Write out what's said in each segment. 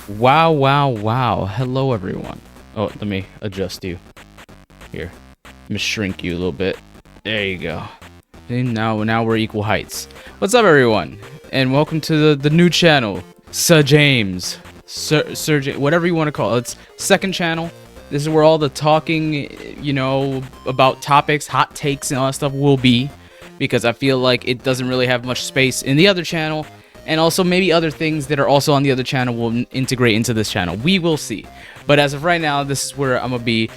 Wow, wow, wow. Hello, everyone. Oh, let me adjust you. Here. Let me shrink you a little bit. There you go. And now we're equal heights. What's up, everyone? And welcome to the new channel, Sir James. Sir James, whatever you want to call it. It's second channel. This is where all the talking, about topics, hot takes, and all that stuff will be. Because I feel like it doesn't really have much space in the other channel. And also maybe other things that are also on the other channel will integrate into this channel. We will see. But as of right now, this is where I'm going to be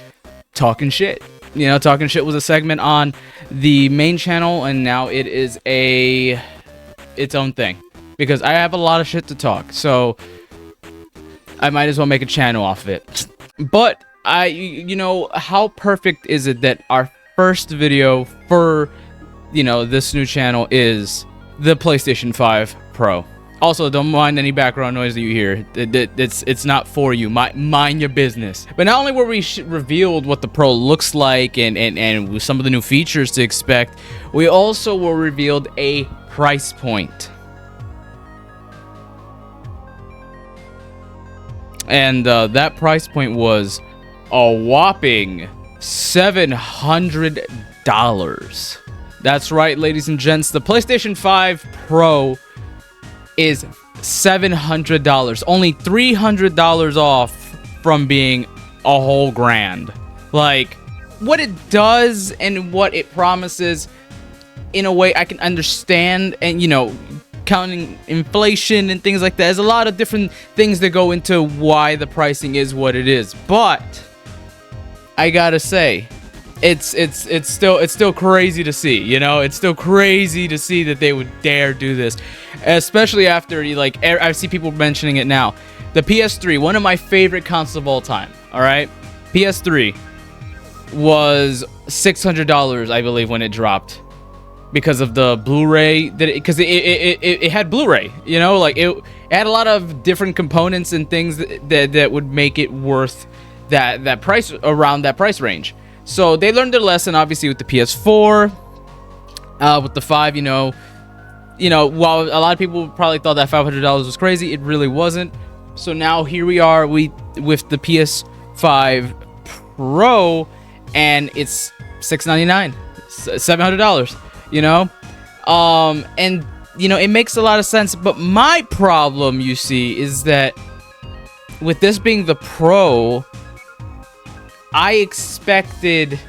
talking shit. Talking shit was a segment on the main channel, and now it is its own thing. Because I have a lot of shit to talk, so I might as well make a channel off of it. But, how perfect is it that our first video for, this new channel is the PlayStation 5 Pro. Also, don't mind any background noise that you hear. It's not for you. Mind your business. But not only were we revealed what the Pro looks like and some of the new features to expect, we also were revealed a price point. And that price point was a whopping $700. That's right, ladies and gents. The PlayStation 5 Pro is $700. Only $300 off from being a whole grand. Like, what it does and what it promises, in a way I can understand, and counting inflation and things like that. There's a lot of different things that go into why the pricing is what it is. But I gotta say, it's still crazy to see, it's still crazy to see that they would dare do this, especially after I see people mentioning it now. The PS3, one of my favorite consoles of all time. All right, PS3 was $600, I believe, when it dropped, because of the Blu-ray because it had Blu-ray, it had a lot of different components and things that would make it worth that price, around that price range. So they learned their lesson, obviously, with the PS4, with the 5, while a lot of people probably thought that $500 was crazy, it really wasn't. So now here we are with the PS5 Pro, and it's $699, $700, and, it makes a lot of sense. But my problem, you see, is that with this being the Pro, I expected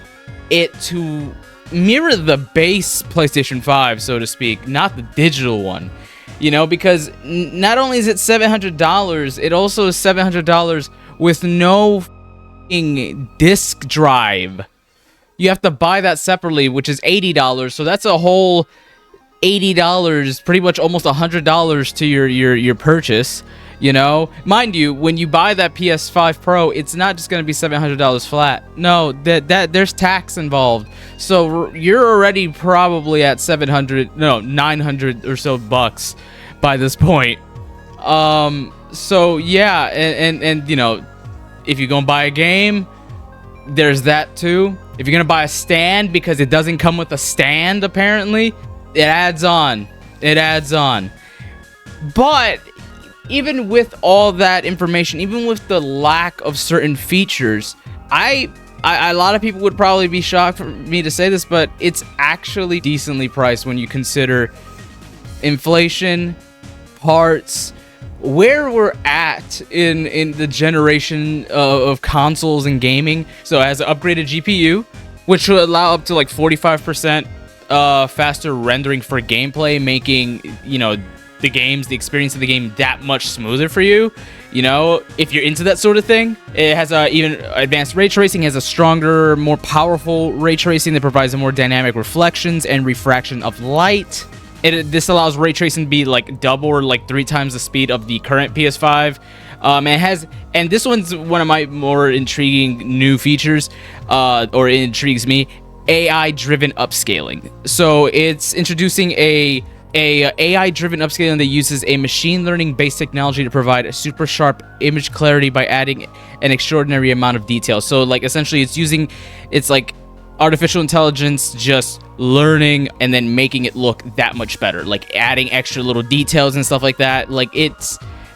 it to mirror the base PlayStation 5, so to speak, not the digital one. Because not only is it $700, it also is $700 with no disc drive. You have to buy that separately, which is $80. So that's a whole $80, pretty much almost $100 to your purchase. Mind you, when you buy that PS5 Pro, it's not just going to be $700 flat. No, that there's tax involved. So you're already probably at 900 or so bucks by this point. So yeah, and if you're going to buy a game, there's that too. If you're going to buy a stand, because it doesn't come with a stand, apparently, it adds on. But even with all that information, even with the lack of certain features, a lot of people would probably be shocked for me to say this, but it's actually decently priced when you consider inflation, parts, where we're at in the generation of consoles and gaming. So it has an upgraded GPU, which will allow up to like 45% faster rendering for gameplay, making the experience of the game that much smoother for you. If you're into that sort of thing. It has even advanced ray tracing, has a stronger, more powerful ray tracing that provides a more dynamic reflections and refraction of light. This allows ray tracing to be like double or like 3 times the speed of the current PS5. And this one's one of my more intriguing new features, or it intrigues me, AI-driven upscaling. So it's introducing a AI-driven upscaling that uses a machine learning-based technology to provide a super sharp image clarity by adding an extraordinary amount of detail. So like essentially it's like artificial intelligence just learning and then making it look that much better, like adding extra little details and stuff like that. Like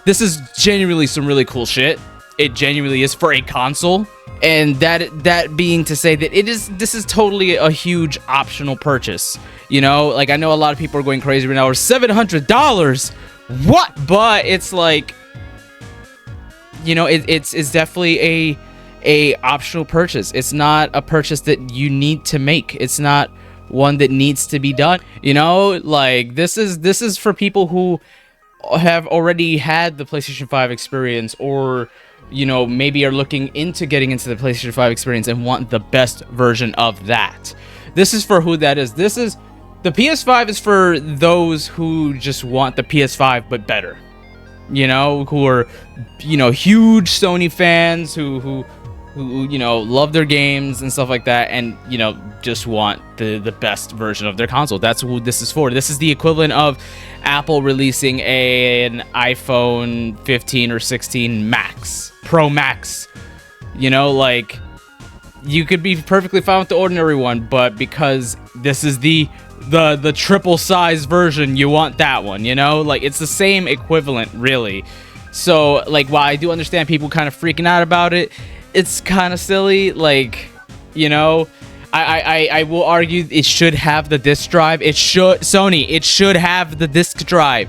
This is genuinely some really cool shit. It genuinely is for a console. And that being to say that this is totally a huge optional purchase. You know, like I know a lot of people are going crazy right now. Or $700. What? But it's like, you know, it's definitely a optional purchase. It's not a purchase that you need to make. It's not one that needs to be done. You know, like this is for people who have already had the PlayStation 5 experience, or you know, maybe are looking into getting into the PlayStation 5 experience and want the best version of that. This is for who that is. This is the PS5 is for those who just want the PS5 but better. You know, who are, you know, huge Sony fans who you know, love their games and stuff like that, and you know, just want the best version of their console. That's who this is for. This is the equivalent of Apple releasing an iPhone 15 or 16 Max, Pro Max. You know, like you could be perfectly fine with the ordinary one, but because this is the triple size version, you want that one. You know, like it's the same equivalent, really. So like, while I do understand people kind of freaking out about it, it's kind of silly. Like, you know, I will argue it should have the disc drive. It should have the disc drive.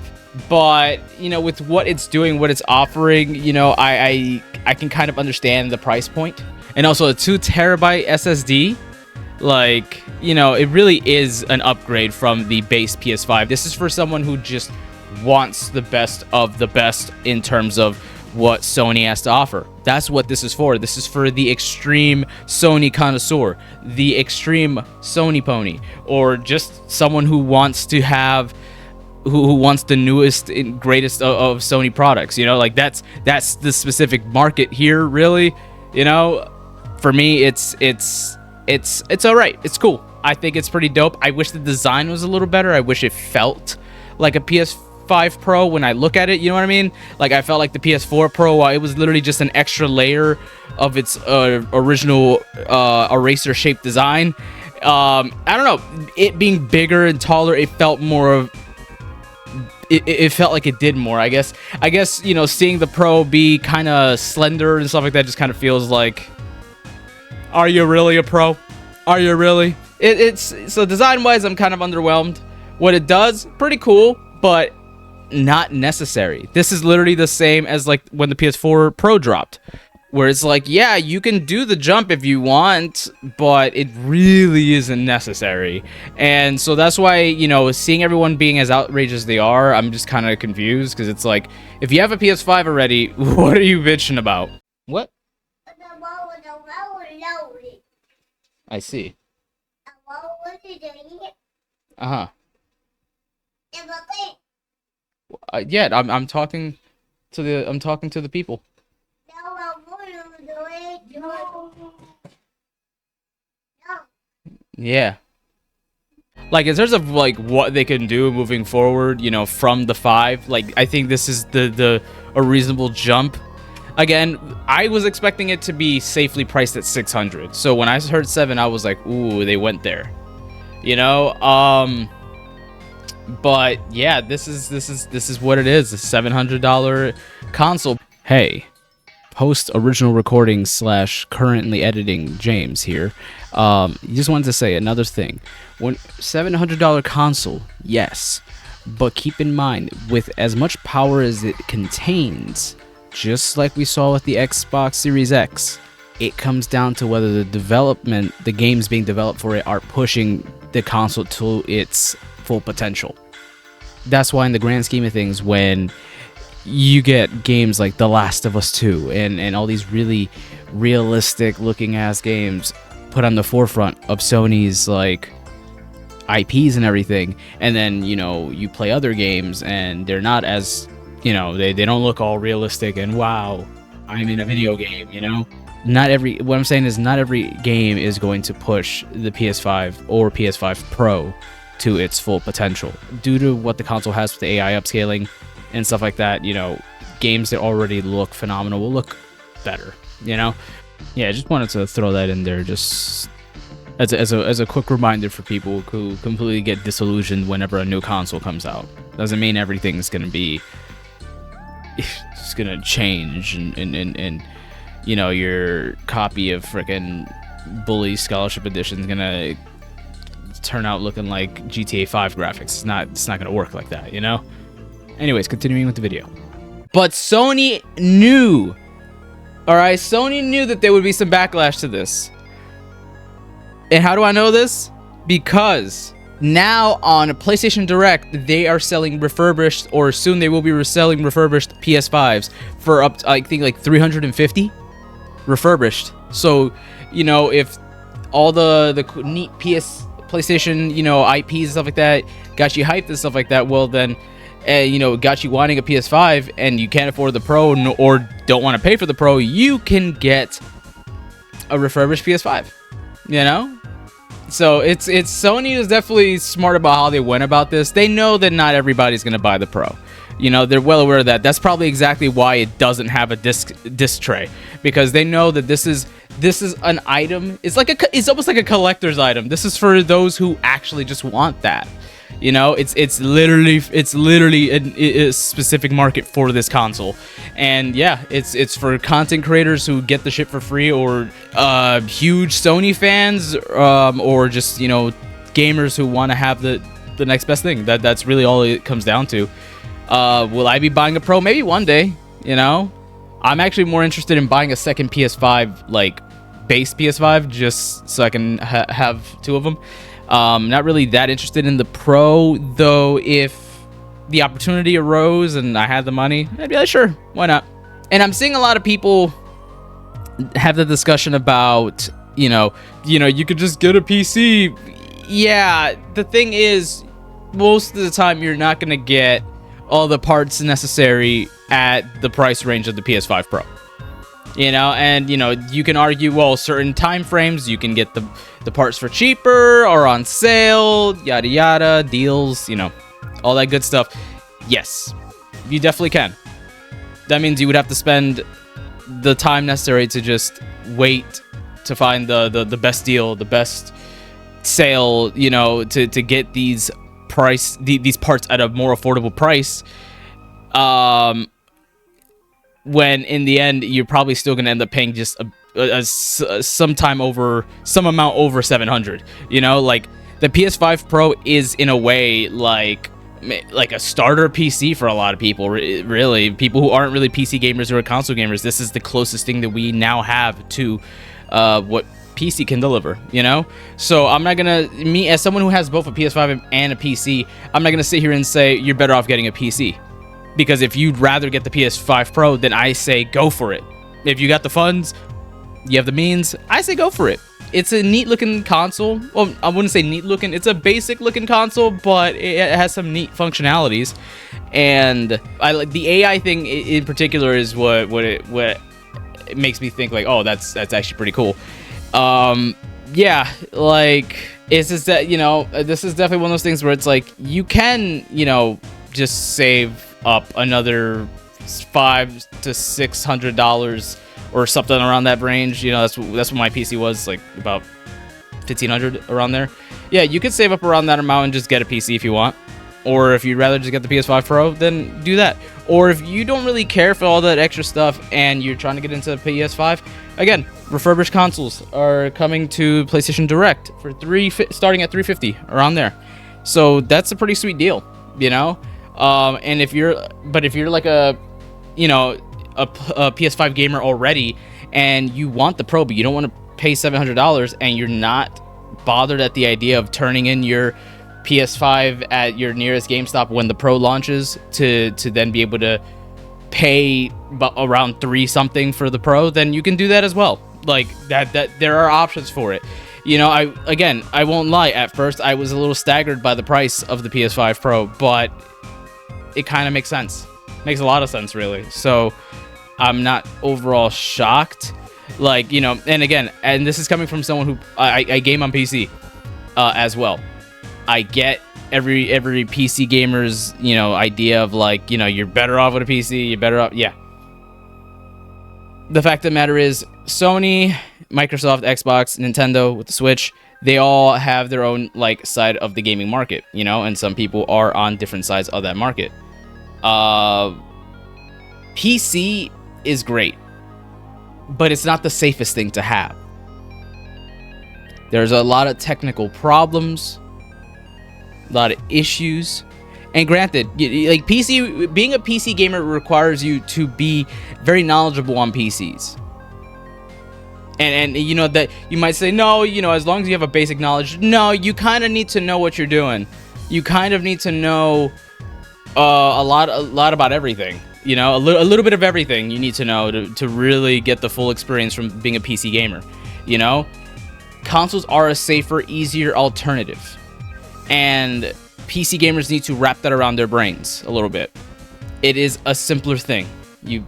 But, you know, with what it's doing, what it's offering, you know, I can kind of understand the price point. And also a 2 terabyte SSD, like, you know, it really is an upgrade from the base PS5. This is for someone who just wants the best of the best in terms of what Sony has to offer. That's what this is for. This is for the extreme Sony connoisseur, the extreme Sony pony, or just someone who wants to have, who wants the newest and greatest of Sony products. You know, like that's the specific market here, really. You know, for me, it's all right. It's cool. I think it's pretty dope. I wish the design was a little better. I wish it felt like a PS5 Pro when I look at it, you know what I mean? Like I felt like the PS4 Pro, it was literally just an extra layer of its original eraser shaped design. I don't know, it being bigger and taller, it felt more of it felt like it did more. I guess, you know, seeing the Pro be kind of slender and stuff like that just kind of feels like, are you really a Pro? Are you really? It's so design wise, I'm kind of underwhelmed. What it does, pretty cool, but not necessary. This is literally the same as like when the PS4 Pro dropped, where it's like, yeah, you can do the jump if you want, but it really isn't necessary. And so that's why, you know, seeing everyone being as outrageous as they are, I'm just kind of confused, because it's like, if you have a PS5 already, what are you bitching about? What? I see. Uh-huh. Yeah, I'm talking to the people. Yeah. Like, in terms of like what they can do moving forward, you know, from the 5, like I think this is a reasonable jump. Again, I was expecting it to be safely priced at 600. So when I heard 7, I was like, ooh, they went there. You know, but yeah, this is what it is, a $700 console. Hey, post original recording / currently editing James here. Just wanted to say another thing. When $700 console, yes, but keep in mind, with as much power as it contains, just like we saw with the Xbox Series X, it comes down to whether the games being developed for it are pushing the console to its full potential. That's why in the grand scheme of things, when you get games like The Last of Us 2 and all these really realistic looking ass games put on the forefront of Sony's like IPs and everything, and then, you know, you play other games and they're not as, you know, they don't look all realistic and wow, I'm in a video game, you know? What I'm saying is not every game is going to push the PS5 or PS5 Pro to its full potential. Due to what the console has with the AI upscaling and stuff like that, you know, games that already look phenomenal will look better, you know? Yeah, I just wanted to throw that in there just as a quick reminder for people who completely get disillusioned whenever a new console comes out. Doesn't mean everything's going to be it's gonna change, and you know, your copy of frickin' Bully Scholarship Edition is gonna turn out looking like GTA 5 graphics. It's not gonna work like that, you know? Anyways, continuing with the video. But Sony knew, alright? Sony knew that there would be some backlash to this. And how do I know this? Because now on PlayStation Direct, they are selling refurbished, or soon they will be selling refurbished PS5s for up to, I think, like 350 refurbished. So, you know, if all the neat PlayStation, you know, IPs and stuff like that got you hyped and stuff like that, well then, you know, got you wanting a PS5 and you can't afford the Pro or don't want to pay for the Pro, you can get a refurbished PS5, you know? So it's Sony is definitely smart about how they went about this. They know that not everybody's going to buy the Pro. You know, they're well aware of that. That's probably exactly why it doesn't have a disc tray, because they know that this is an item. It's almost like a collector's item. This is for those who actually just want that. You know, it's literally a specific market for this console, and yeah, it's for content creators who get the shit for free, or huge Sony fans, or just, you know, gamers who want to have the next best thing. That's really all it comes down to. Will I be buying a Pro? Maybe one day. You know, I'm actually more interested in buying a second PS5, like base PS5, just so I can have two of them. Not really that interested in the Pro, though. If the opportunity arose and I had the money, I'd be like, sure, why not? And I'm seeing a lot of people have the discussion about, you know, you could just get a PC. Yeah, the thing is, most of the time you're not gonna get all the parts necessary at the price range of the PS5 Pro. You know, and, you know, you can argue, well, certain time frames you can get the parts for cheaper or on sale, yada yada, deals, you know, all that good stuff. Yes, you definitely can. That means you would have to spend the time necessary to just wait to find the best deal, the best sale, you know, to get these parts at a more affordable price. When in the end you're probably still going to end up paying just some amount over 700. You know, like the PS5 Pro is in a way like a starter PC for a lot of people. Really, people who aren't really PC gamers or console gamers, this is the closest thing that we now have to what PC can deliver, you know? So I'm not gonna, me as someone who has both a PS5 and a PC, I'm not gonna sit here and say you're better off getting a PC. Because if you'd rather get the PS5 Pro, then I say go for it. If you got the funds, you have the means, I say go for it. It's a neat looking console. Well, I wouldn't say neat looking. It's a basic looking console, but it has some neat functionalities. And I like the AI thing in particular is what it makes me think like, oh, that's actually pretty cool. Yeah, like it's just that, you know, this is definitely one of those things where it's like you can, you know, just save up another $500 to $600 or something around that range. You know, that's what my PC was, like about $1,500 around there. Yeah, you could save up around that amount and just get a PC if you want. Or if you'd rather just get the PS5 Pro, then do that. Or if you don't really care for all that extra stuff and you're trying to get into the PS5, again, refurbished consoles are coming to PlayStation Direct for starting at $350 around there. So that's a pretty sweet deal, you know. And if you're like a PS5 gamer already and you want the Pro but you don't want to pay $700 and you're not bothered at the idea of turning in your PS5 at your nearest GameStop when the Pro launches to then be able to pay around $3 something for the Pro, then you can do that as well. Like that there are options for it. You know, I won't lie, at first I was a little staggered by the price of the PS5 Pro, but it kind of makes sense. Makes a lot of sense, really. So I'm not overall shocked. Like, you know, and again, and this is coming from someone who I game on PC as well. I get every PC gamer's, you know, idea of like, you know, you're better off with a PC, you're better off. Yeah. The fact of the matter is Sony, Microsoft, Xbox, Nintendo with the Switch, they all have their own like side of the gaming market, you know, and some people are on different sides of that market. PC is great, but it's not the safest thing to have. There's a lot of technical problems, a lot of issues. And granted, like PC, being a PC gamer requires you to be very knowledgeable on PCs. And you know that you might say, no, you know, as long as you have a basic knowledge. No, you kind of need to know what you're doing. You kind of need to know a lot about everything. You know, a little bit of everything you need to know to really get the full experience from being a PC gamer. You know, consoles are a safer, easier alternative, and PC gamers need to wrap that around their brains a little bit. It is a simpler thing. You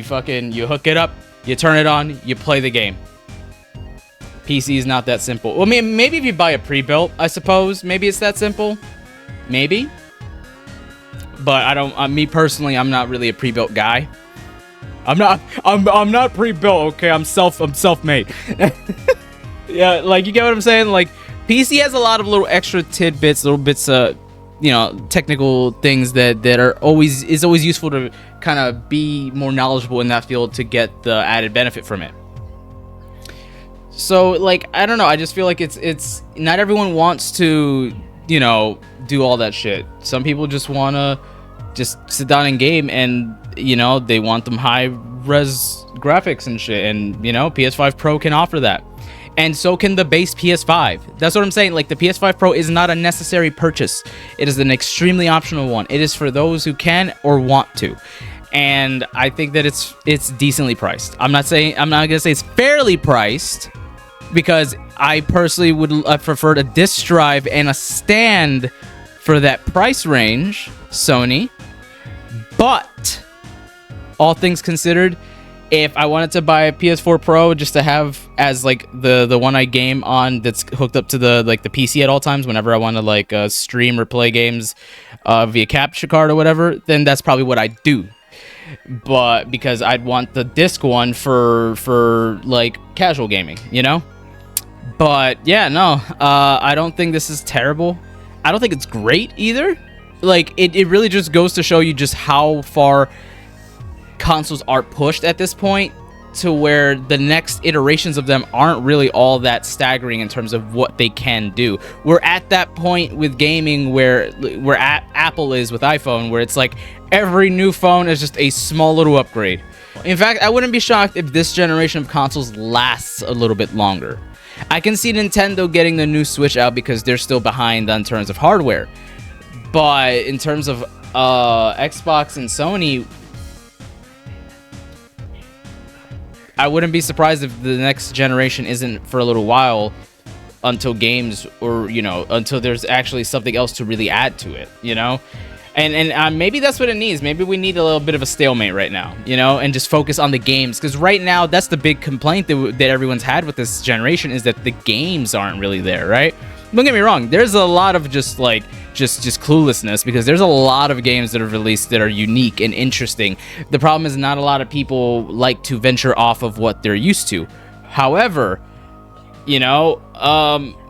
hook it up, you turn it on, you play the game. PC is not that simple. Well, maybe if you buy a pre-built, I suppose, maybe it's that simple. Maybe. But I don't. Me personally, I'm not really a pre-built guy. I'm not pre-built. Okay, I'm self-made. Yeah, like, you get what I'm saying? Like, PC has a lot of little extra tidbits, little bits, you know, technical things that are always useful to kind of be more knowledgeable in that field to get the added benefit from it. So, like, I don't know. I just feel like it's not everyone wants to, you know, do all that shit. Some people just want to just sit down and game, and, you know, they want them high res graphics and shit, and, you know, PS5 Pro can offer that. And so can the base PS5. That's what I'm saying. Like, the PS5 Pro is not a necessary purchase. It is an extremely optional one. It is for those who can or want to. And I think that it's decently priced. I'm not gonna say it's fairly priced, because I personally would have preferred a disc drive and a stand for that price range, Sony. But all things considered, if I wanted to buy a PS4 Pro just to have as, like, the one I game on that's hooked up to the PC at all times whenever I want to, like, stream or play games via capture card or whatever, then that's probably what I'd do. But because I'd want the disc one for like casual gaming, you know? But yeah, no, I don't think this is terrible. I don't think it's great either. Like, it really just goes to show you just how far consoles are pushed at this point, to where the next iterations of them aren't really all that staggering in terms of what they can do. We're at that point with gaming where Apple is with iPhone, where it's like every new phone is just a small little upgrade. In fact, I wouldn't be shocked if this generation of consoles lasts a little bit longer. I can see Nintendo getting the new Switch out because they're still behind in terms of hardware. But in terms of Xbox and Sony, I wouldn't be surprised if the next generation isn't for a little while, until games, or, you know, until there's actually something else to really add to it, you know? And maybe that's what it needs. Maybe we need a little bit of a stalemate right now, you know, and just focus on the games. Because right now, that's the big complaint that everyone's had with this generation, is that the games aren't really there, right? Don't get me wrong. There's a lot of just cluelessness, because there's a lot of games that are released that are unique and interesting. The problem is not a lot of people like to venture off of what they're used to. However, you know,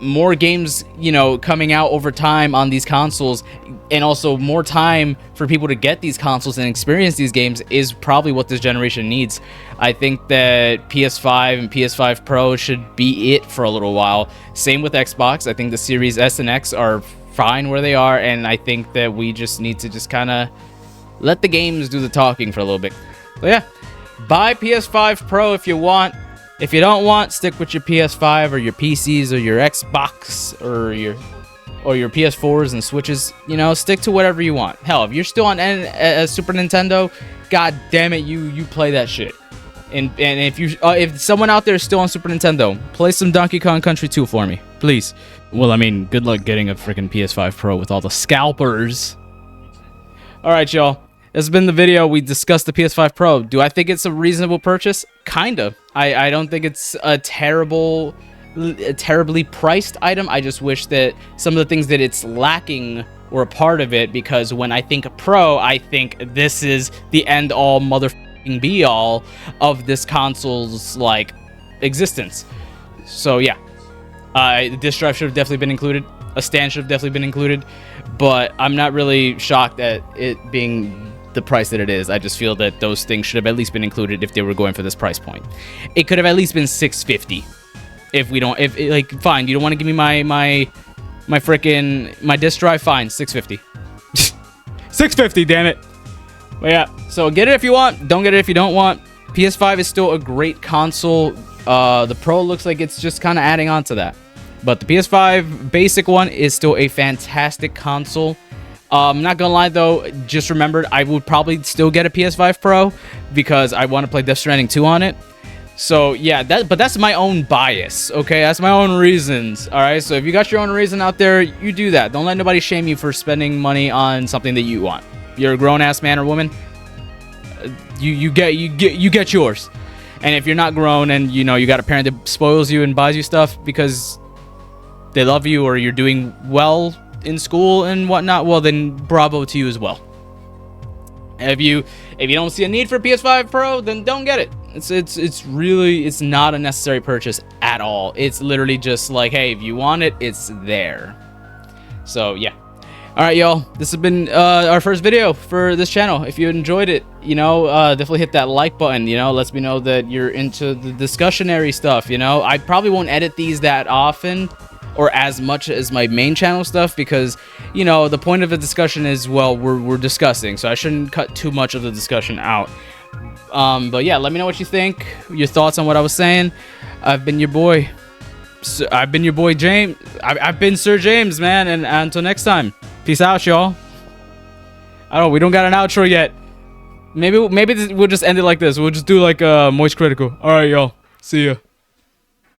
more games, you know, coming out over time on these consoles, and also more time for people to get these consoles and experience these games, is probably what this generation needs. I think that PS5 and PS5 Pro should be it for a little while. Same with Xbox. I think the Series S and X are fine where they are, and I think that we just need to just kind of let the games do the talking for a little bit. So yeah, buy PS5 Pro if you want. If you don't want, stick with your PS5 or your PCs or your Xbox or your PS4s and Switches. You know, stick to whatever you want. Hell, if you're still on Super Nintendo, god damn it, you play that shit. And if someone out there is still on Super Nintendo, play some Donkey Kong Country 2 for me, please. Well, I mean, good luck getting a freaking PS5 Pro with all the scalpers. All right, y'all. This has been the video. We discussed the PS5 Pro. Do I think it's a reasonable purchase? Kinda. I don't think it's a terribly priced item. I just wish that some of the things that it's lacking were a part of it, because when I think Pro, I think this is the end-all motherfucking be-all of this console's, like, existence. So, yeah. The disc drive should have definitely been included. A stand should have definitely been included. But I'm not really shocked at it being the price that it is. I just feel that those things should have at least been included if they were going for this price point. It could have at least been $650. If we don't, if like, fine, you don't want to give me my freaking disk drive, fine, $650. $650, damn it. But yeah, so get it if you want, don't get it if you don't want. PS5 is still a great console. The Pro looks like it's just kind of adding on to that. But the PS5 basic one is still a fantastic console. I'm not gonna lie though, just remembered I would probably still get a PS5 Pro because I want to play Death Stranding 2 on it. So yeah, but that's my own bias, okay? That's my own reasons, all right? So if you got your own reason out there, you do that. Don't let nobody shame you for spending money on something that you want. You're a grown-ass man or woman, you get yours. And if you're not grown and you know you got a parent that spoils you and buys you stuff because they love you or you're doing well in school and whatnot, well then bravo to you as well. If you don't see a need for PS5 Pro, then don't get it. It's really not a necessary purchase at all. It's literally just like, hey, if you want it, it's there. So yeah. All right, y'all. This has been our first video for this channel. If you enjoyed it, you know, definitely hit that like button. You know, lets me know that you're into the discussionary stuff. You know, I probably won't edit these that often or as much as my main channel stuff because, you know, the point of a discussion is, well, we're discussing, so I shouldn't cut too much of the discussion out. But yeah, let me know what you think, your thoughts on what I was saying. I've been your boy James. I've been Sir James, man, and until next time, peace out, y'all. I don't know, we don't got an outro yet. Maybe we'll just end it like this. We'll just do like Moist Critical. All right, y'all, see ya.